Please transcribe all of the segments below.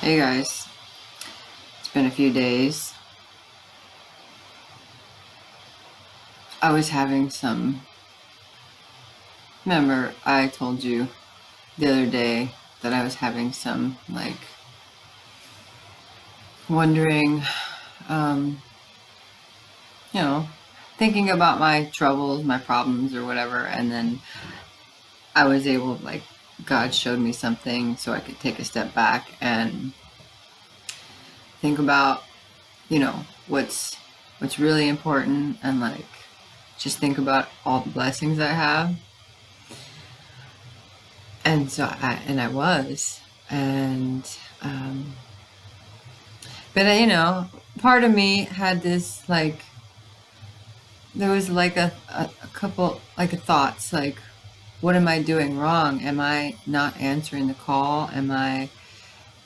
Hey guys, it's been a few days. I was having some. Remember, I told you the other day that I was having some, wondering, um, you know, thinking about my troubles, my problems, or whatever, and then I was able, God showed me something so I could take a step back and think about, you know, what's really important and, just think about all the blessings I have. And so I was, and um, but part of me had this there was a couple thoughts what am I doing wrong? Am I not answering the call? Am I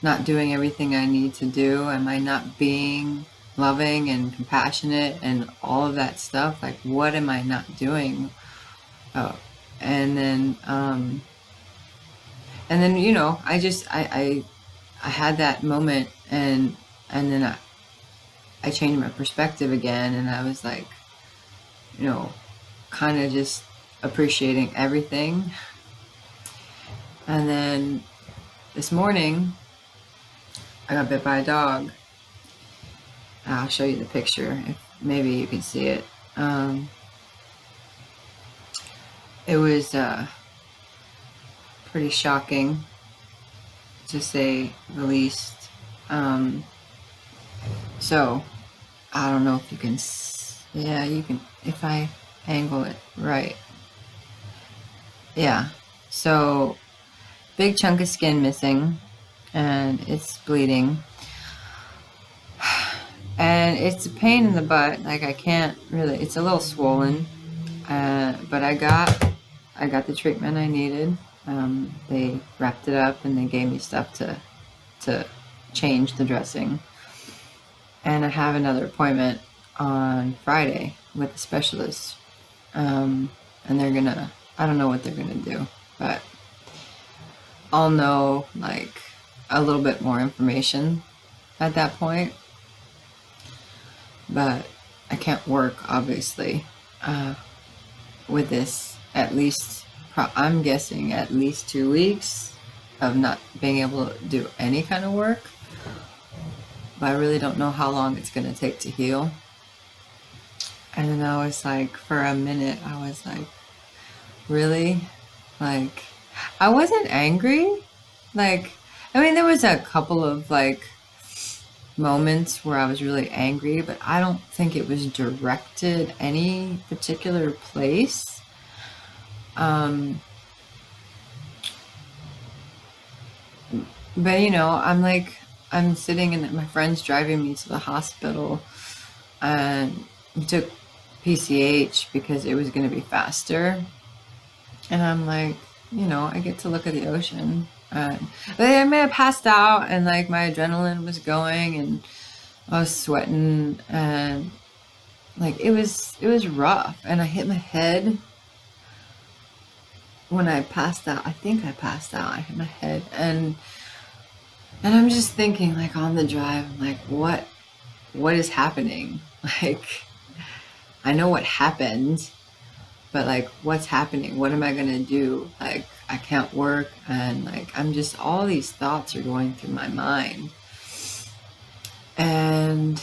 not doing everything I need to do? Am I not being loving and compassionate and all of that stuff? Like, what am I not doing? Oh, and then I had that moment, and then I changed my perspective again, and I was kind of just appreciating everything. And then this morning I got bit by a dog. I'll show you the picture if maybe you can see it. It was pretty shocking, to say the least. So I don't know if you can. Yeah, you can if I angle it right. Yeah. So big chunk of skin missing, and it's bleeding, and it's a pain in the butt. Like, I can't really. It's a little swollen, but I got the treatment I needed. They wrapped it up and they gave me stuff to change the dressing. And I have another appointment on Friday with a specialist. And they're gonna, I don't know what they're gonna do, but I'll know a little bit more information at that point. But I can't work, obviously, with this at least, I'm guessing at least 2 weeks of not being able to do any kind of work. But I really don't know how long it's going to take to heal. And then I was for a minute, I was really? I wasn't angry. There was a couple of moments where I was really angry, but I don't think it was directed any particular place. But I'm sitting and my friend's driving me to the hospital, and we took PCH because it was going to be faster. And I'm I get to look at the ocean. I may have passed out, and my adrenaline was going, and I was sweating, and it was rough. And I hit my head when I passed out. I think I passed out. I hit my head, and I'm just thinking on the drive, I'm what is happening? I know what happened, but what's happening? What am I gonna do? I can't work, and I'm just, all these thoughts are going through my mind, and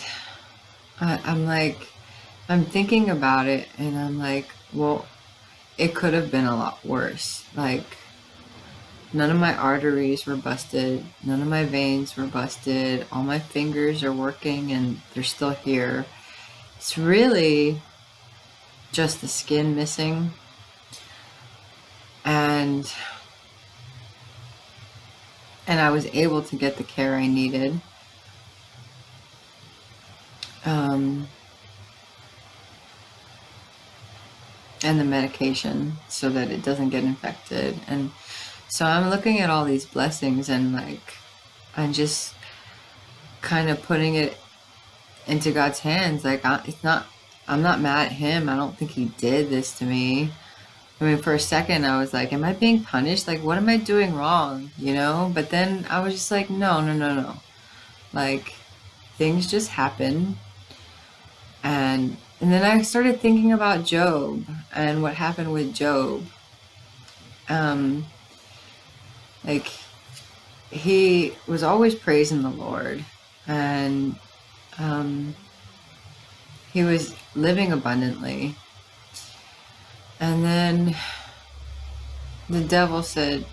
I'm thinking about it, and I'm well, it could have been a lot worse. None of my arteries were busted, none of my veins were busted, all my fingers are working and they're still here. It's really just the skin missing. And I was able to get the care I needed. And the medication so that it doesn't get infected. And so I'm looking at all these blessings, and I'm just kind of putting it into God's hands. I'm not mad at him. I don't think he did this to me. For a second I was am I being punished? What am I doing wrong? But then I was just no. Like, things just happen. And then I started thinking about Job and what happened with Job. Um, like, he was always praising the Lord, and he was living abundantly. And then the devil said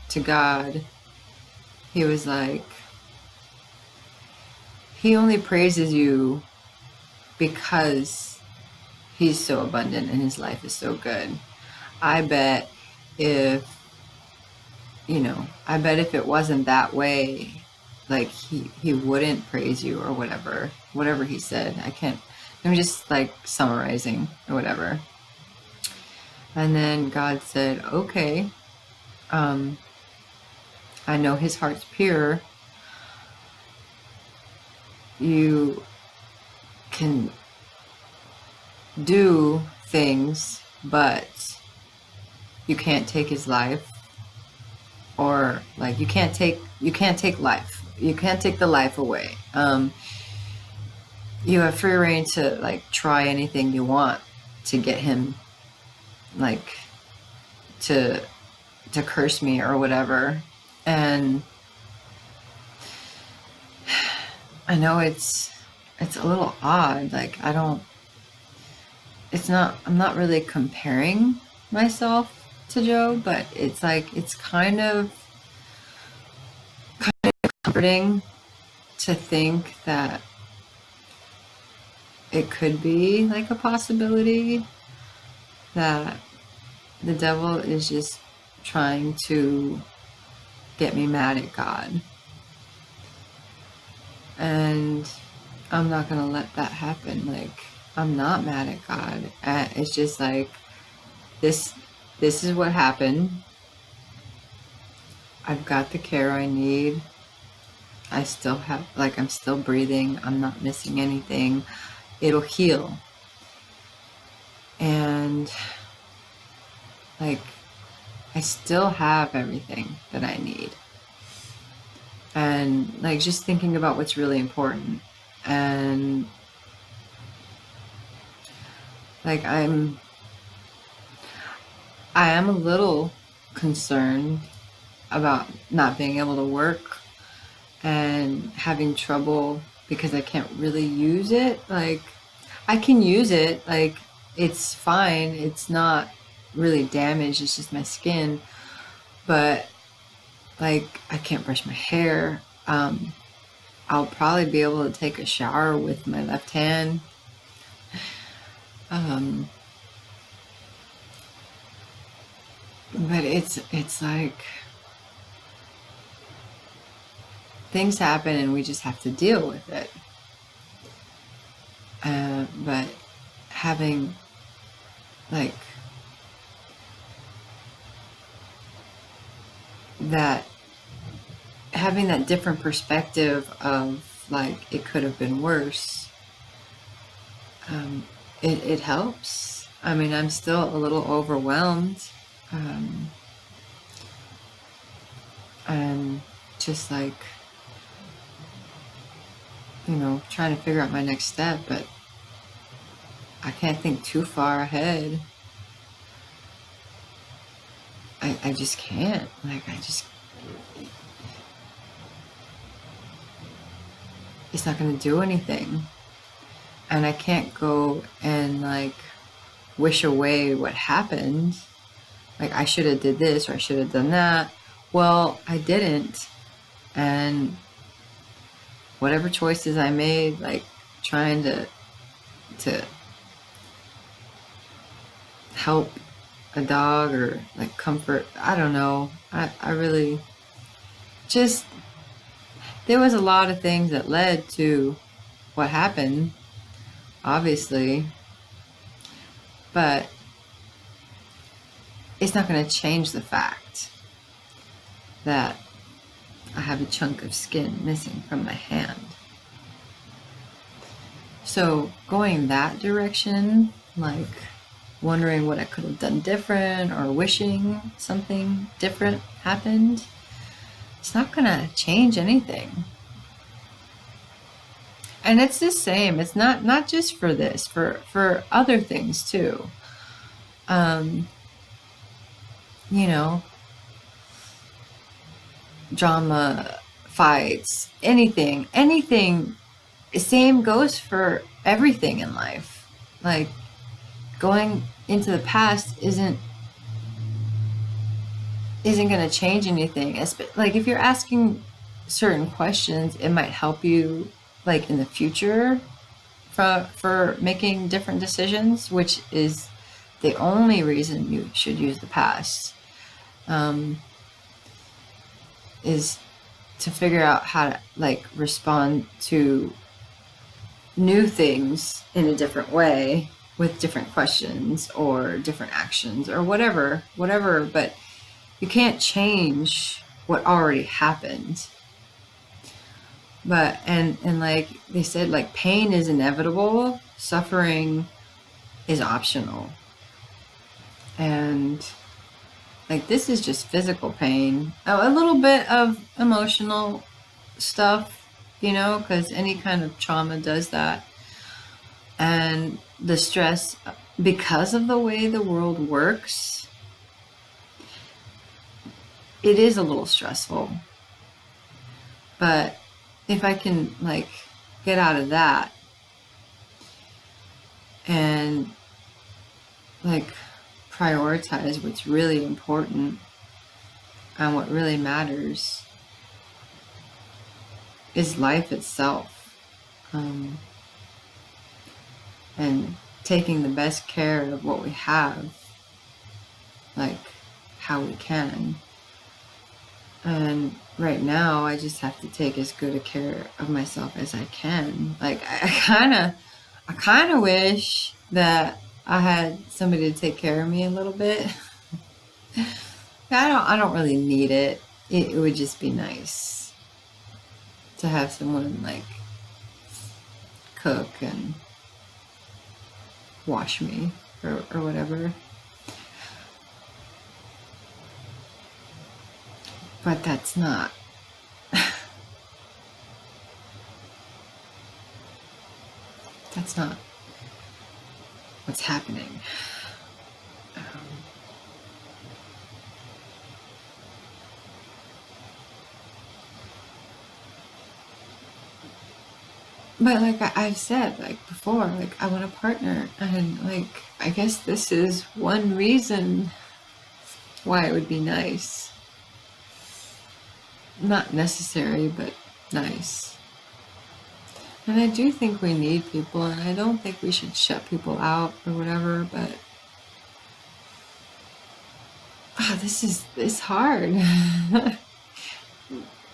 to God, he was like, he only praises you because he's so abundant and his life is so good. I bet if, I bet if it wasn't that way, like he wouldn't praise you or whatever he said. I'm just like summarizing or whatever. And then God said, okay, I know his heart's pure. You can do things, but you can't take his life, or like you can't take life. You can't take the life away. You have free reign to like try anything you want to get him like to curse me or whatever. And I know it's a little odd. Like, I'm not really comparing myself to Job, but it's like, it's kind of comforting to think that it could be like a possibility that the devil is just trying to get me mad at God. And I'm not gonna let that happen. Like, I'm not mad at God. It's just like, this is what happened. I've got the care I need. I still have, like, I'm still breathing. I'm not missing anything. It'll heal. And like, I still have everything that I need. And like, just thinking about what's really important. And like, I am a little concerned about not being able to work and having trouble because I can't really use it. Like, I can use it, like, it's fine, it's not really damaged, it's just my skin, but like, I can't brush my hair. I'll probably be able to take a shower with my left hand. But it's like, things happen and we just have to deal with it. But having like that different perspective of like, it could have been worse, it helps. I mean, I'm still a little overwhelmed, and just like, trying to figure out my next step, but I can't think too far ahead. I just can't. Like, it's not going to do anything. And I can't go and like wish away what happened. Like, I should have did this or I should have done that. Well, I didn't. And whatever choices I made, like trying to help a dog or like comfort, I don't know. I really just, there was a lot of things that led to what happened, obviously, but it's not going to change the fact that I have a chunk of skin missing from my hand. So going that direction, like wondering what I could have done different or wishing something different happened, it's not going to change anything. And it's the same. It's not just for this, for other things too. Um, you know, drama, fights, anything. Same goes for everything in life. Like going into the past isn't going to change anything. Like if you're asking certain questions, it might help you like in the future for making different decisions, which is the only reason you should use the past, um, is to figure out how to like respond to new things in a different way with different questions or different actions or whatever, but you can't change what already happened. But and like they said, like pain is inevitable, suffering is optional. And like this is just physical pain, a little bit of emotional stuff, because any kind of trauma does that. And the stress, because of the way the world works, it is a little stressful. But if I can like get out of that and like prioritize what's really important and what really matters is life itself, and taking the best care of what we have, like how we can. And right now I just have to take as good a care of myself as I can. Like I kind of wish that I had somebody to take care of me a little bit. I don't really need it. It would just be nice to have someone like cook and wash me or whatever. But that's not that's not what's happening. But like I've said like before, like I want a partner, and like I guess this is one reason why it would be nice. Not necessary, but nice. And I do think we need people, and I don't think we should shut people out or whatever, but it's hard.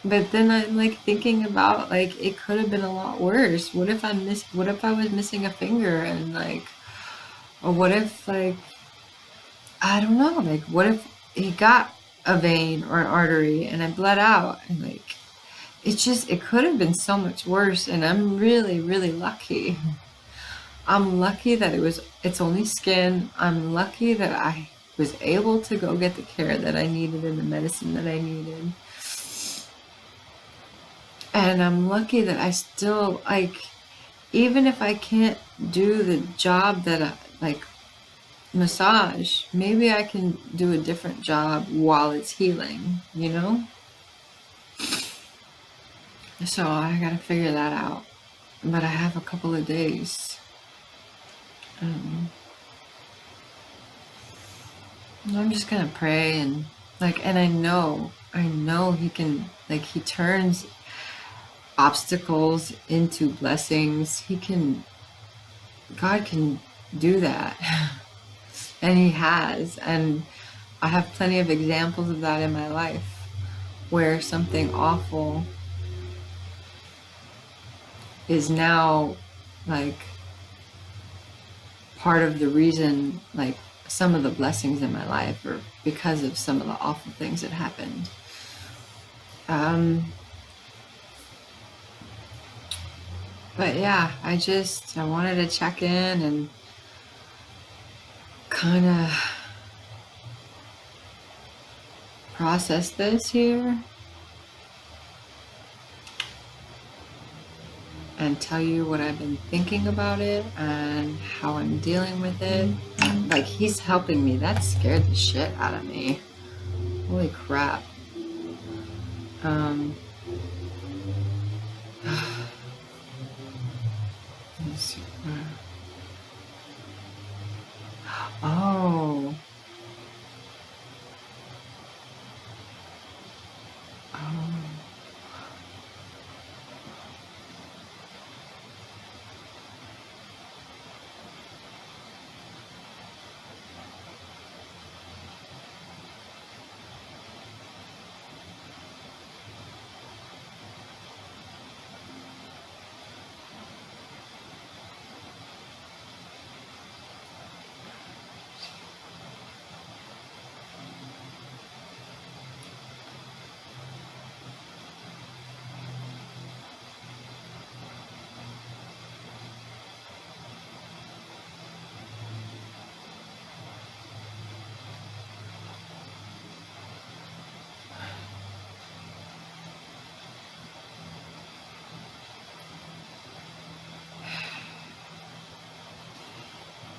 But then I'm like thinking about like it could have been a lot worse. What if I was missing a finger, and like, or what if like I don't know, like what if he got a vein or an artery and I bled out, and like it could have been so much worse. And I'm really, really lucky. I'm lucky that it's only skin. I'm lucky that I was able to go get the care that I needed and the medicine that I needed. And I'm lucky that I still like, even if I can't do the job that I like, massage, maybe I can do a different job while it's healing, So I gotta figure that out. But I have a couple of days. I'm just gonna pray and like, and I know he can, like, he turns obstacles into blessings. God can do that. And he has. And I have plenty of examples of that in my life where something awful is now like part of the reason, like some of the blessings in my life are because of some of the awful things that happened. But yeah, I wanted to check in and kind of process this here. and tell you what I've been thinking about it and how I'm dealing with it. Like, he's helping me. That scared the shit out of me. Holy crap. Um, let's see. Oh. Oh.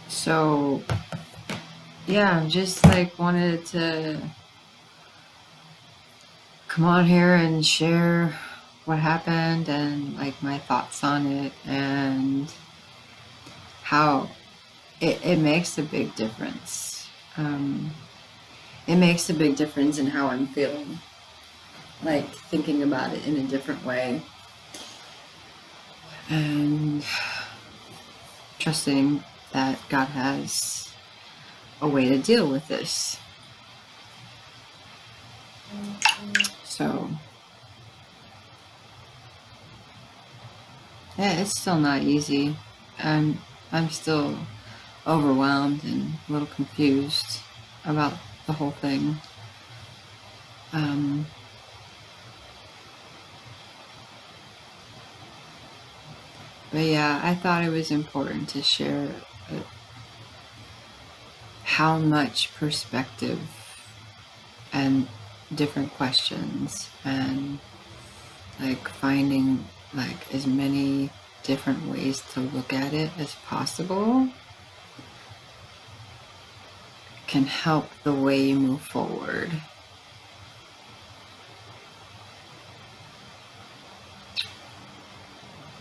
So, yeah, just like wanted to come on here and share what happened and like my thoughts on it and how it makes a big difference. It makes a big difference in how I'm feeling, like thinking about it in a different way and trusting that God has a way to deal with this. So, yeah, it's still not easy. I'm still overwhelmed and a little confused about the whole thing. But yeah, I thought it was important to share how much perspective and different questions and like finding like as many different ways to look at it as possible can help the way you move forward.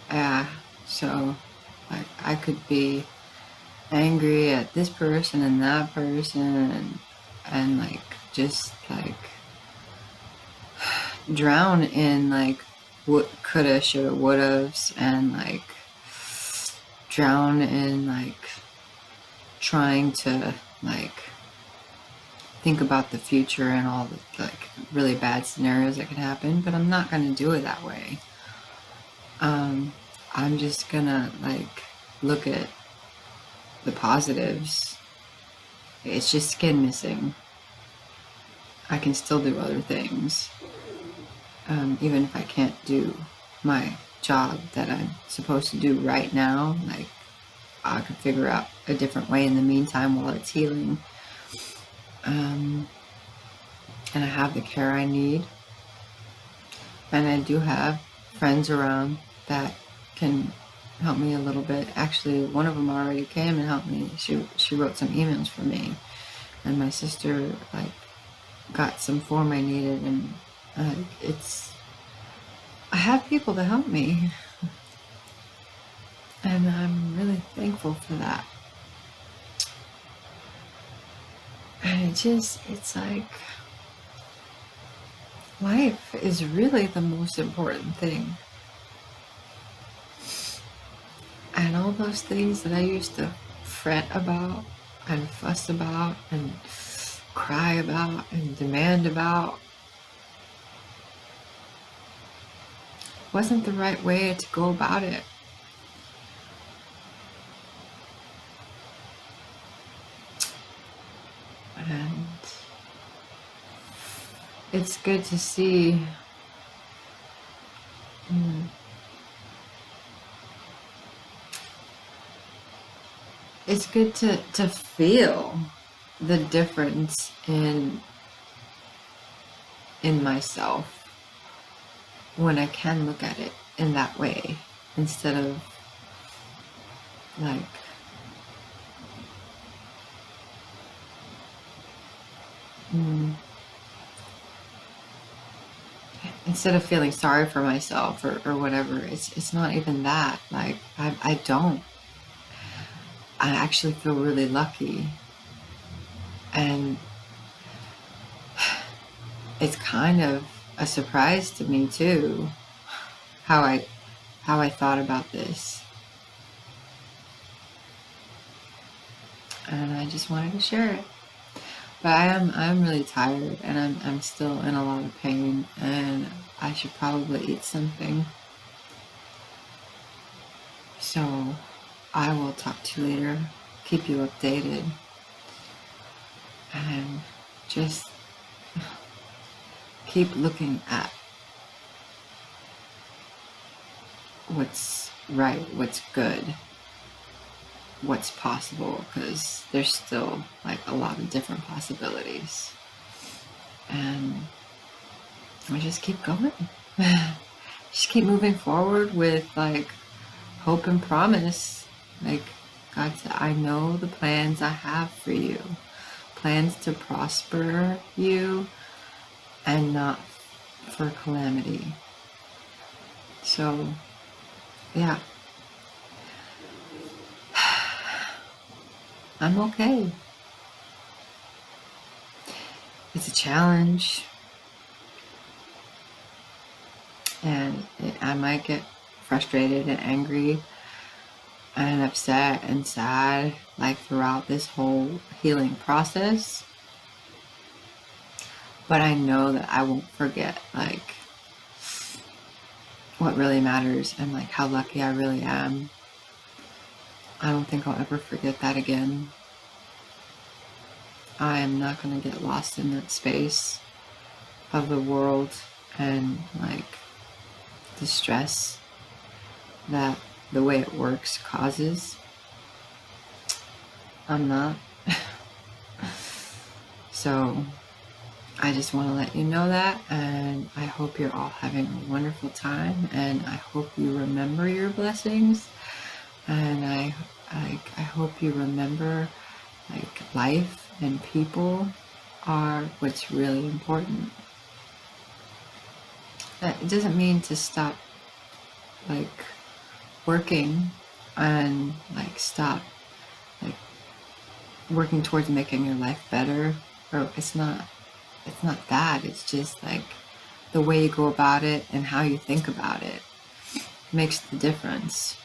Yeah, so like I could be angry at this person and that person and like just like drown in like what coulda, shoulda, woulda's and like drown in like trying to like think about the future and all the like really bad scenarios that could happen, but I'm not gonna do it that way. I'm just gonna like look at the positives. It's just skin missing. I can still do other things, even if I can't do my job that I'm supposed to do right now. Like I could figure out a different way in the meantime while it's healing. And I have the care I need. And I do have friends around that can help me a little bit. Actually, one of them already came and helped me. She wrote some emails for me. And my sister like got some form I needed, and I have people to help me. And I'm really thankful for that. And it's like life is really the most important thing. And all those things that I used to fret about and fuss about and cry about and demand about wasn't the right way to go about it. And it's good to see it's good to feel the difference in myself when I can look at it in that way. instead of like mm, instead of feeling sorry for myself or whatever. It's not even that. Like I don't. I actually feel really lucky, and it's kind of a surprise to me too how I thought about this, and I just wanted to share it. But I'm really tired, and I'm still in a lot of pain, and I should probably eat something. So I will talk to you later, keep you updated, and just keep looking at what's right, what's good, what's possible, because there's still like a lot of different possibilities. And I just keep going. Just keep moving forward with like hope and promise. Like God said, I know the plans I have for you. Plans to prosper you and not for calamity. So, yeah. I'm okay. It's a challenge. And I might get frustrated and angry and upset and sad like throughout this whole healing process. But I know that I won't forget like what really matters and like how lucky I really am. I don't think I'll ever forget that again. I am not going to get lost in that space of the world and like the stress that the way it works causes. I'm not. So I just want to let you know that, and I hope you're all having a wonderful time, and I hope you remember your blessings, and I hope you remember like life and people are what's really important. It doesn't mean to stop like working and like stop like working towards making your life better, or it's not that. It's just like the way you go about it and how you think about it makes the difference.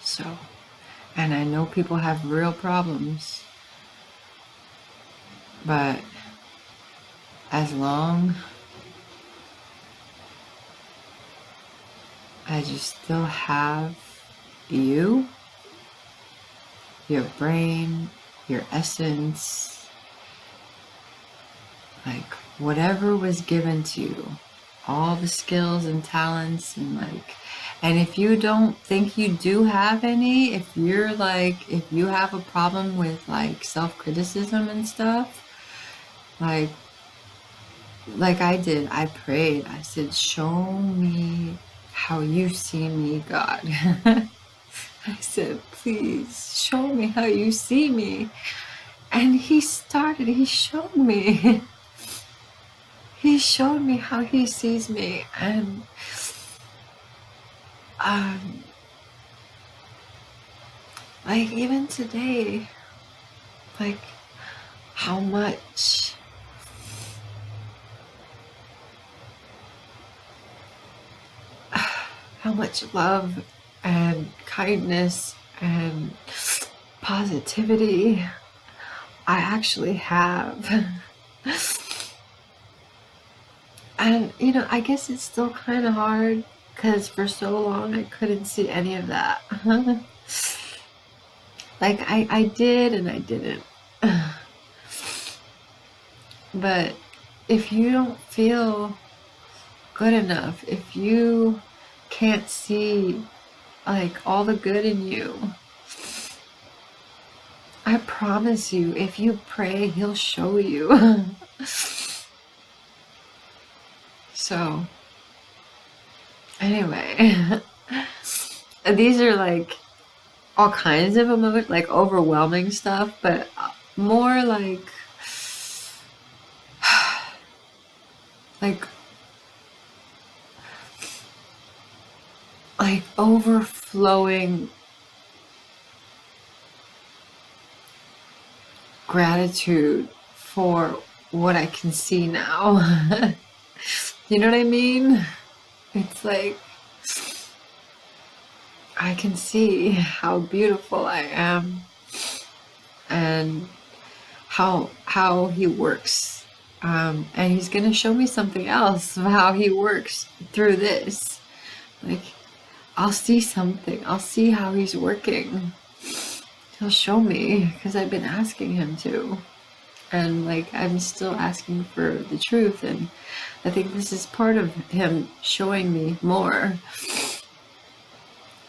So, and I know people have real problems, but as long as you still have you, your brain, your essence, like whatever was given to you, all the skills and talents, and like, and if you don't think you do have any, if you're like, if you have a problem with like self-criticism and stuff, like I did, I prayed, I said, show me how you see me, God. I said, please show me how you see me. And he showed me. He showed me how he sees me. And like even today, like how much love and kindness and positivity I actually have. And you know, I guess it's still kind of hard because for so long I couldn't see any of that. Like I did and I didn't. But if you don't feel good enough, if you can't see like all the good in you, I promise you, if you pray, he'll show you. So, anyway, These are like all kinds of emotion, like overwhelming stuff, but more like like overflowing gratitude for what I can see now. You know what I mean? It's like I can see how beautiful I am and how he works. And he's gonna show me something else of how he works through this. Like I'll see something. I'll see how he's working. He'll show me because I've been asking him to. And like I'm still asking for the truth, and I think this is part of him showing me more.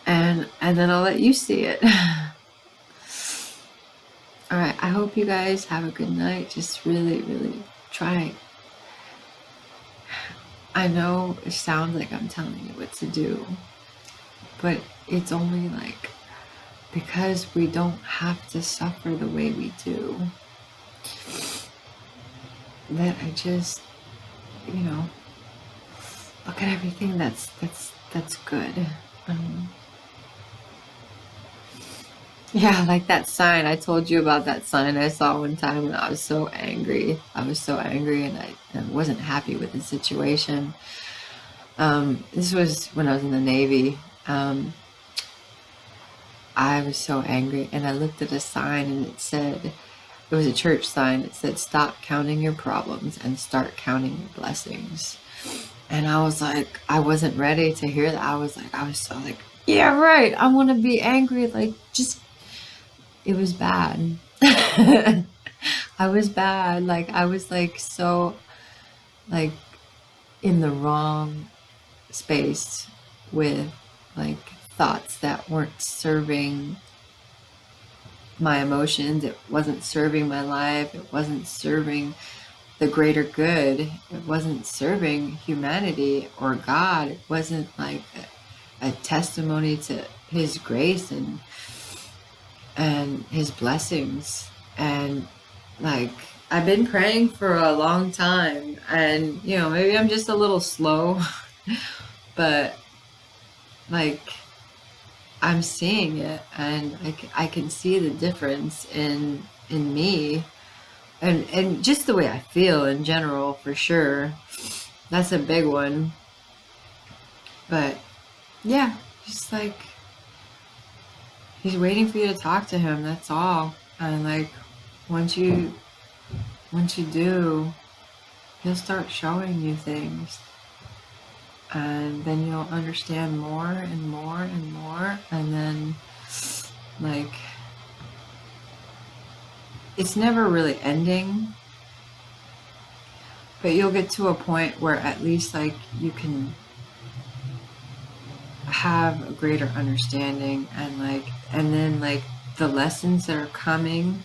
And then I'll let you see it. All right, I hope you guys have a good night. Just really, really try. I know it sounds like I'm telling you what to do, but it's only like because we don't have to suffer the way we do that I just, you know, look at everything that's good. Yeah, like that sign. I told you about that sign I saw one time, and I was so angry. I was so angry, and I wasn't happy with the situation. This was when I was in the Navy. I was so angry, and I looked at a sign, and it said, it was a church sign. It said, "Stop counting your problems and start counting your blessings." And I was like, I wasn't ready to hear that. I was so like, yeah, right. I want to be angry. Like, just, it was bad. I was bad. Like, I was like so, like, in the wrong space with like thoughts that weren't serving my emotions. It wasn't serving my life. It wasn't serving the greater good. It wasn't serving humanity or God. It wasn't like a testimony to his grace and his blessings. And like I've been praying for a long time, and you know, maybe I'm just a little slow, but like I'm seeing it, and I can see the difference in me, and just the way I feel in general, for sure. That's a big one. But yeah, just like he's waiting for you to talk to him, that's all. And like once you do, he'll start showing you things, and then you'll understand more and more and more. And then like it's never really ending, but you'll get to a point where at least like you can have a greater understanding, and then like the lessons that are coming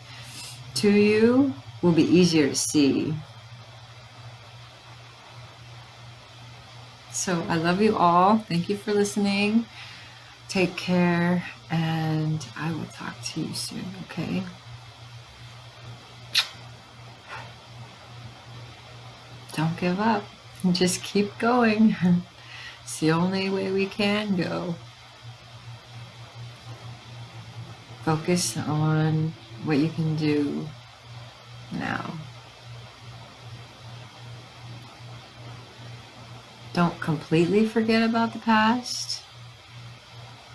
to you will be easier to see. So I love you all. Thank you for listening. Take care, and I will talk to you soon, okay? Don't give up. Just keep going. It's the only way we can go. Focus on what you can do now. Don't completely forget about the past,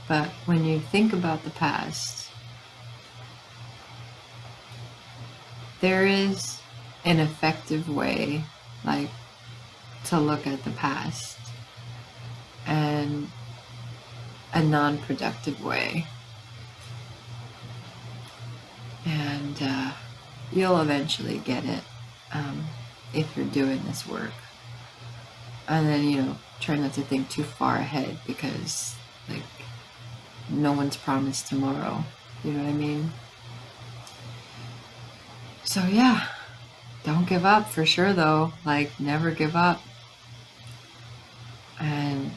but when you think about the past, there is an effective way, like, to look at the past, and a non-productive way. And you'll eventually get it if you're doing this work. And then, you know, try not to think too far ahead, because like no one's promised tomorrow. You know what I mean? So yeah, don't give up for sure though. Like never give up. And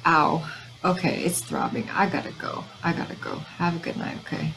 Ow. Okay, it's throbbing. I gotta go. I gotta go. Have a good night, okay?